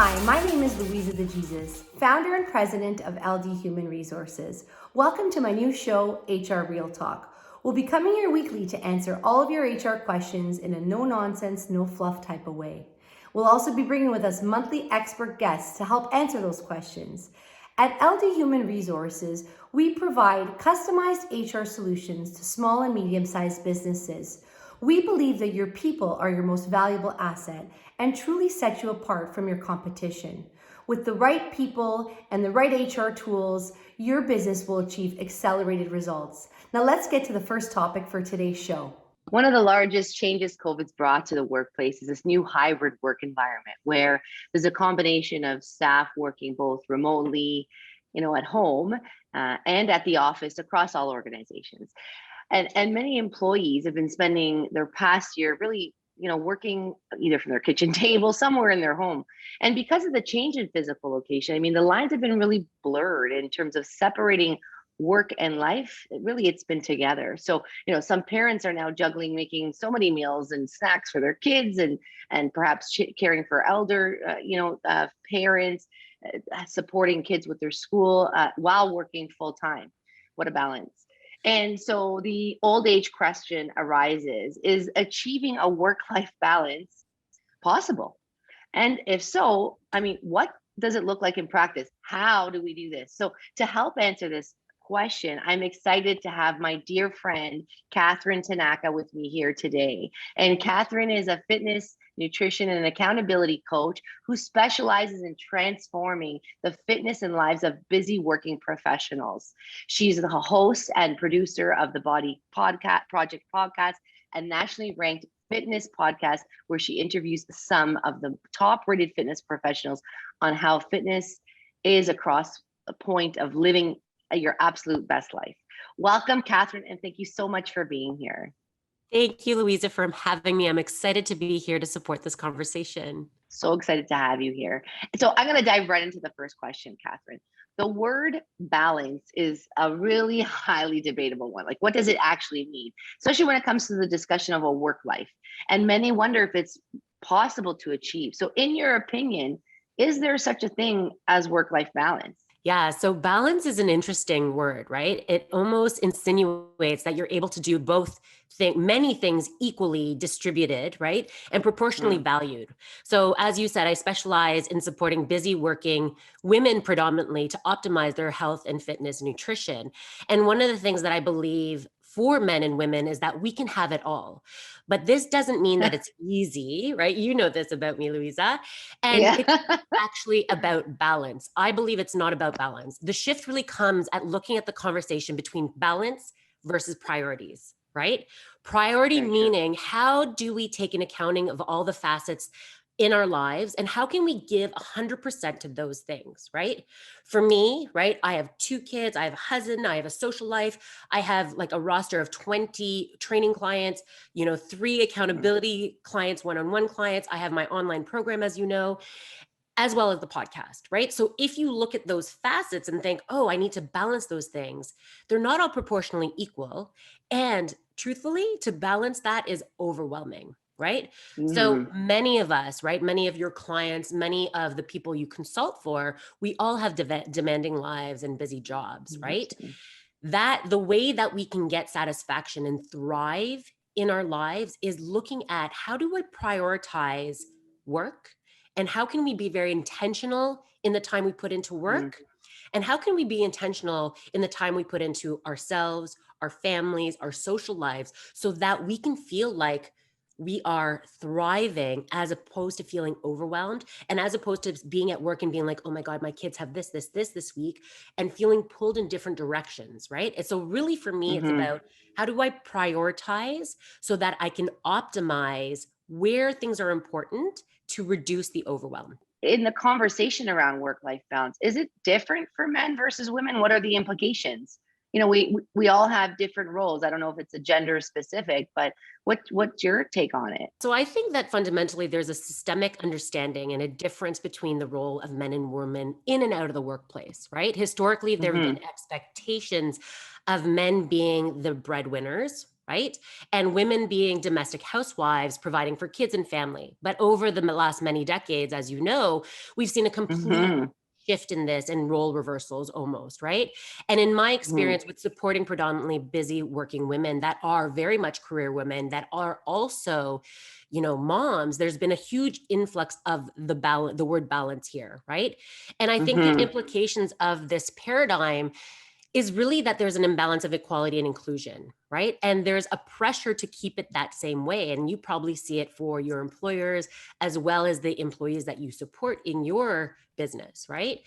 Hi, my name is Luisa the Jesus, founder and president of LD Human Resources. Welcome to my new show, HR Real Talk. We'll be coming here weekly to answer all of your HR questions in a no-nonsense, no-fluff type of way. We'll also be bringing with us monthly expert guests to help answer those questions. At LD Human Resources, we provide customized HR solutions to small and medium-sized businesses. We believe that your people are your most valuable asset and truly set you apart from your competition. With the right people and the right HR tools, your business will achieve accelerated results. Now let's get to the first topic for today's show. One of the largest changes COVID's brought to the workplace is this new hybrid work environment where there's a combination of staff working both remotely, at home and at the office across all organizations. And many employees have been spending their past year really, working either from their kitchen table, somewhere in their home. And because of the change in physical location, the lines have been really blurred in terms of separating work and life. It's been together. So, some parents are now juggling making so many meals and snacks for their kids and perhaps caring for elder, parents, supporting kids with their school while working full time. What a balance. And so the old age question arises, is achieving a work-life balance possible? And if so, what does it look like in practice? How do we do this? So to help answer this question, I'm excited to have my dear friend, Catherine Tanaka, with me here today. And Catherine is a fitness, nutrition, and accountability coach who specializes in transforming the fitness and lives of busy working professionals. She's the host and producer of the Body Project podcast, a nationally ranked fitness podcast where she interviews some of the top-rated fitness professionals on how fitness is across a point of living your absolute best life. Welcome, Catherine, and thank you so much for being here. Thank you, Luisa, for having me. I'm excited to be here to support this conversation. So excited to have you here. So I'm going to dive right into the first question, Catherine. The word balance is a really highly debatable one. Like, what does it actually mean? Especially when it comes to the discussion of a work life. And many wonder if it's possible to achieve. So in your opinion, is there such a thing as work-life balance? Yeah, so balance is an interesting word, right? It almost insinuates that you're able to do both many things equally distributed, right? And proportionally valued. So as you said, I specialize in supporting busy working women predominantly to optimize their health and fitness and nutrition. And one of the things that I believe for men and women is that we can have it all. But this doesn't mean that it's easy, right? You know this about me, Luisa. And it's actually about balance. I believe it's not about balance. The shift really comes at looking at the conversation between balance versus priorities, right? Priority meaning, how do we take an accounting of all the facets in our lives and how can we give 100% to those things, right? For me, right, I have 2 kids, I have a husband, I have a social life, I have like a roster of 20 training clients, 3 accountability clients, one-on-one clients. I have my online program, as you know, as well as the podcast, right? So if you look at those facets and think, oh, I need to balance those things, they're not all proportionally equal. And truthfully, to balance that is overwhelming. Right? So many of us, right? Many of your clients, many of the people you consult for, we all have demanding lives and busy jobs, right? That the way that we can get satisfaction and thrive in our lives is looking at how do I prioritize work and how can we be very intentional in the time we put into work? And how can we be intentional in the time we put into ourselves, our families, our social lives, so that we can feel like we are thriving as opposed to feeling overwhelmed and as opposed to being at work and being like, oh my God, my kids have this week and feeling pulled in different directions, right? And so really for me, it's about how do I prioritize so that I can optimize where things are important to reduce the overwhelm. In the conversation around work-life balance, is it different for men versus women? What are the implications? We all have different roles. I don't know if it's a gender specific, but what's your take on it? So I think that fundamentally there's a systemic understanding and a difference between the role of men and women in and out of the workplace, right? Historically, there have been expectations of men being the breadwinners, right? And women being domestic housewives, providing for kids and family. But over the last many decades, as you know, we've seen a complete Mm-hmm. shift in this and role reversals almost, right? And in my Mm-hmm. experience with supporting predominantly busy working women that are very much career women, that are also, moms, there's been a huge influx of the word balance here, right? And I think the Mm-hmm. implications of this paradigm is really that there's an imbalance of equality and inclusion, right? And there's a pressure to keep it that same way. And you probably see it for your employers as well as the employees that you support in your business, right?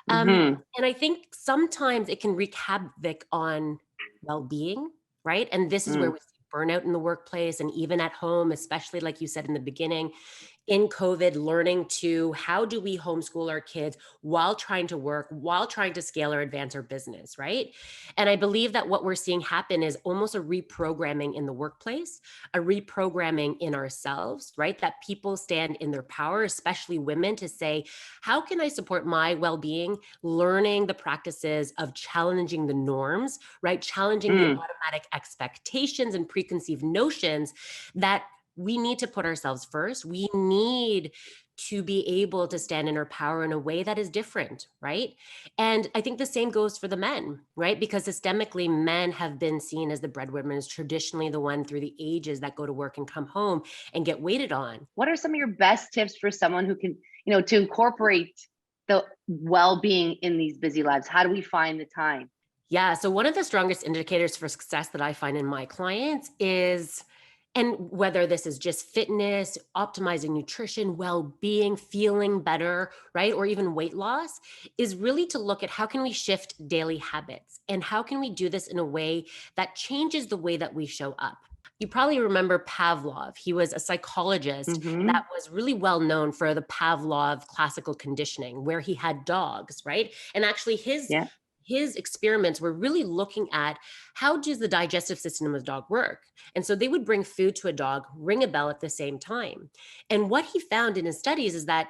Mm-hmm. And I think sometimes it can wreak havoc on well-being, right? And this is where we see burnout in the workplace and even at home, especially like you said in the beginning, in COVID, learning to how do we homeschool our kids while trying to work, while trying to scale or advance our business, right? And I believe that what we're seeing happen is almost a reprogramming in the workplace, a reprogramming in ourselves, right? That people stand in their power, especially women, to say, how can I support my well being, learning the practices of challenging the norms, right? Challenging the Mm-hmm. automatic expectations and preconceived notions that we need to put ourselves first. We need to be able to stand in our power in a way that is different, right? And I think the same goes for the men, right? Because systemically, men have been seen as the breadwinners, traditionally the one through the ages that go to work and come home and get waited on. What are some of your best tips for someone who can, to incorporate the well-being in these busy lives? How do we find the time? Yeah. So, one of the strongest indicators for success that I find in my clients is, and whether this is just fitness, optimizing nutrition, well-being, feeling better, right? Or even weight loss, is really to look at how can we shift daily habits and how can we do this in a way that changes the way that we show up. You probably remember Pavlov. He was a psychologist Mm-hmm. that was really well known for the Pavlov classical conditioning, where he had dogs, right? And actually Yeah. his experiments were really looking at how does the digestive system of a dog work. And so they would bring food to a dog, ring a bell at the same time. And what he found in his studies is that,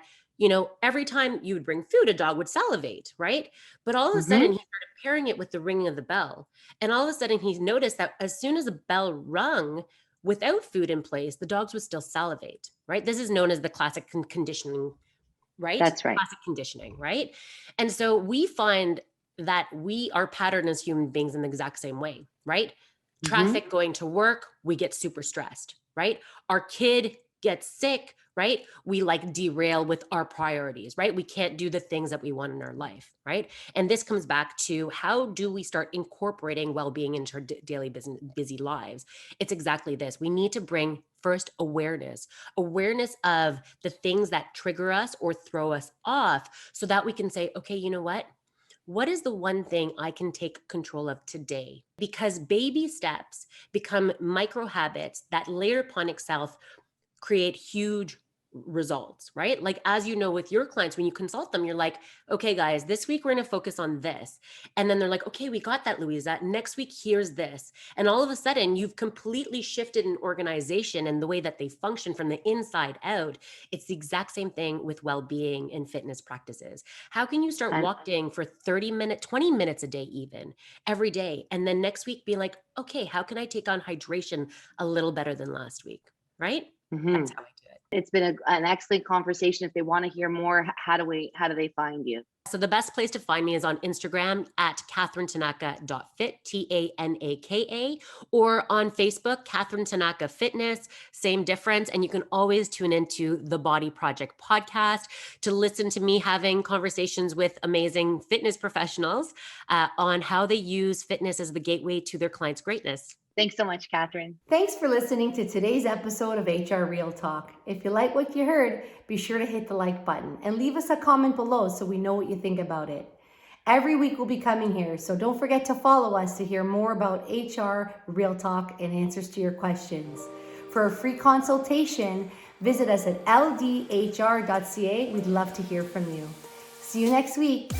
every time you would bring food, a dog would salivate, right? But all of a sudden, Mm-hmm. he started pairing it with the ringing of the bell. And all of a sudden, he noticed that as soon as the bell rung without food in place, the dogs would still salivate, right? This is known as the classic conditioning, right? That's right. Classic conditioning, right? And so we find that we are patterned as human beings in the exact same way, right? Mm-hmm. Traffic going to work, we get super stressed, right? Our kid gets sick, right? We like derail with our priorities, right? We can't do the things that we want in our life, right? And this comes back to how do we start incorporating well-being into our daily busy lives? It's exactly this. We need to bring first awareness of the things that trigger us or throw us off so that we can say, okay, you know what is the one thing I can take control of today? Because baby steps become micro habits that layer upon itself create huge results, right? Like, as you know, with your clients, when you consult them, you're like, okay, guys, this week we're going to focus on this. And then they're like, okay, we got that, Luisa. Next week, here's this. And all of a sudden, you've completely shifted an organization and the way that they function from the inside out. It's the exact same thing with well-being and fitness practices. How can you start And walking for 30 minutes, 20 minutes a day, even every day? And then next week, be like, okay, how can I take on hydration a little better than last week? Right? mm-hmm. That's how I do it. It's been an excellent conversation. If they want to hear more, how do they find you? So the best place to find me is on Instagram at catherinetanaka.fit, Tanaka, or on Facebook, Catherine Tanaka Fitness, same difference. And you can always tune into the Body Project podcast to listen to me having conversations with amazing fitness professionals on how they use fitness as the gateway to their clients' greatness. Thanks so much, Catherine. Thanks for listening to today's episode of HR Real Talk. If you like what you heard, be sure to hit the like button and leave us a comment below so we know what you think about it. Every week we'll be coming here, so don't forget to follow us to hear more about HR Real Talk and answers to your questions. For a free consultation, visit us at ldhr.ca. We'd love to hear from you. See you next week.